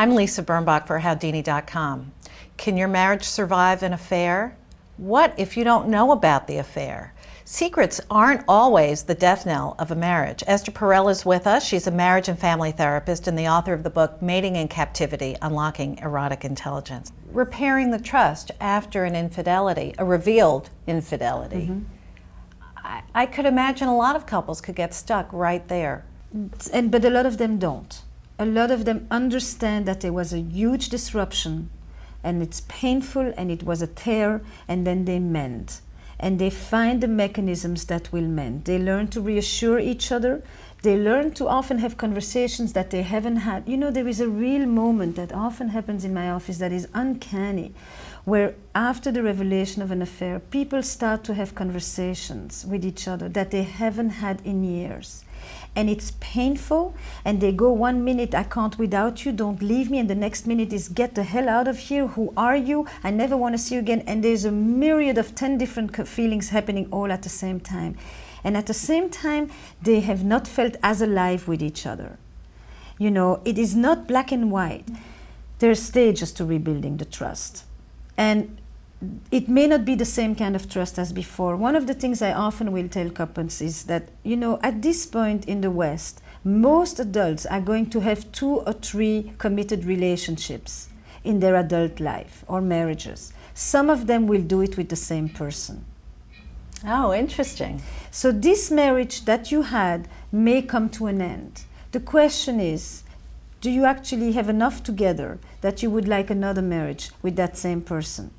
I'm Lisa Birnbach for Howdini.com. Can your marriage survive an affair? What if you don't know about the affair? Secrets aren't always the death knell of a marriage. Esther Perel is with us. She's a marriage and family therapist and the author of the book Mating In Captivity, Unlocking Erotic Intelligence. Repairing the trust after an infidelity, a revealed infidelity. I could imagine a lot of couples could get stuck right there. But a lot of them don't. A lot of them understand that there was a huge disruption and it's painful and it was a tear, and then they mend. And they find the mechanisms that will mend. They learn to reassure each other. They learn to often have conversations that they haven't had. You know, there is a real moment that often happens in my office that is uncanny, where after the revelation of an affair, people start to have conversations with each other that they haven't had in years. And it's painful, and they go 1 minute, I can't without you, don't leave me, and the next minute is get the hell out of here, who are you, I never want to see you again, and there's a myriad of 10 different feelings happening all at the same time. And at the same time, they have not felt as alive with each other. You know, it is not black and white. There are stages to rebuilding the trust. And it may not be the same kind of trust as before. One of the things I often will tell couples is that, you know, at this point in the West, most adults are going to have 2 or 3 committed relationships in their adult life or marriages. Some of them will do it with the same person. Oh, interesting. So this marriage that you had may come to an end. The question is, do you actually have enough together that you would like another marriage with that same person?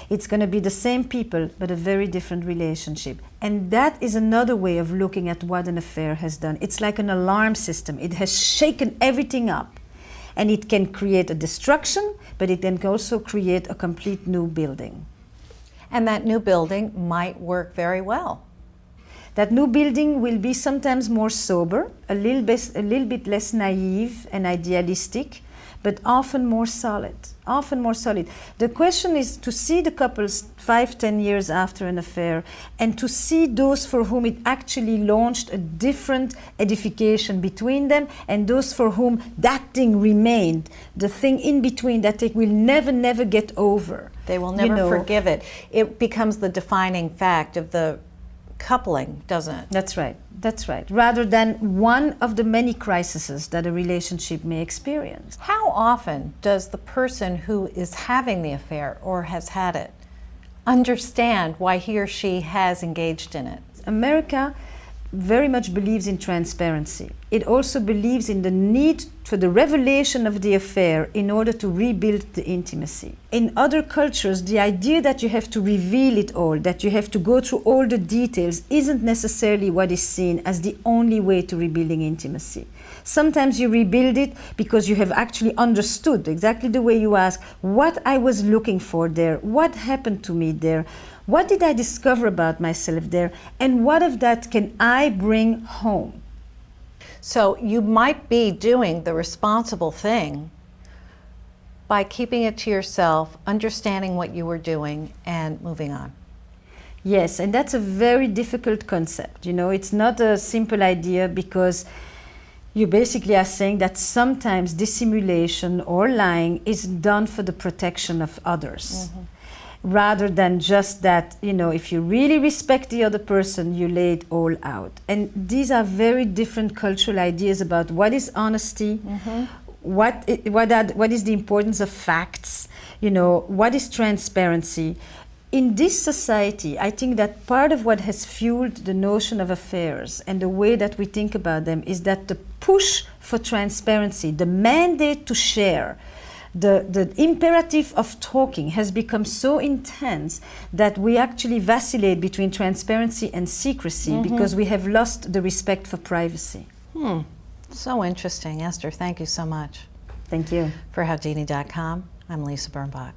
It's going to be the same people, but a very different relationship. And that is another way of looking at what an affair has done. It's like an alarm system. It has shaken everything up. And it can create a destruction, but it can also create a complete new building. And that new building might work very well. That new building will be sometimes more sober, a little bit less naive and idealistic, but often more solid, often more solid. The question is to see the couples 5-10 years after an affair, and to see those for whom it actually launched a different edification between them, and those for whom that thing remained, the thing in between that they will never get over. They will never forgive it. It becomes the defining fact of the coupling, doesn't it? That's right. That's right. Rather than one of the many crises that a relationship may experience. How often does the person who is having the affair or has had it understand why he or she has engaged in it? America very much believes in transparency. It also believes in the need for the revelation of the affair in order to rebuild the intimacy. In other cultures, the idea that you have to reveal it all, that you have to go through all the details, isn't necessarily what is seen as the only way to rebuilding intimacy. Sometimes you rebuild it because you have actually understood, exactly the way you ask, what I was looking for there, what happened to me there, what did I discover about myself there, and what of that can I bring home? So you might be doing the responsible thing by keeping it to yourself, understanding what you were doing, and moving on. Yes, and that's a very difficult concept. You know, it's not a simple idea, because you basically are saying that sometimes dissimulation or lying is done for the protection of others. Rather than just that, you know, if you really respect the other person, you lay it all out. And these are very different cultural ideas about what is honesty, what is the importance of facts, you know, what is transparency. In this society, I think that part of what has fueled the notion of affairs and the way that we think about them is that the push for transparency, the mandate to share, the imperative of talking has become so intense that we actually vacillate between transparency and secrecy because we have lost the respect for privacy. So interesting. Esther, thank you so much. Thank you. For Howdini.com, I'm Lisa Birnbach.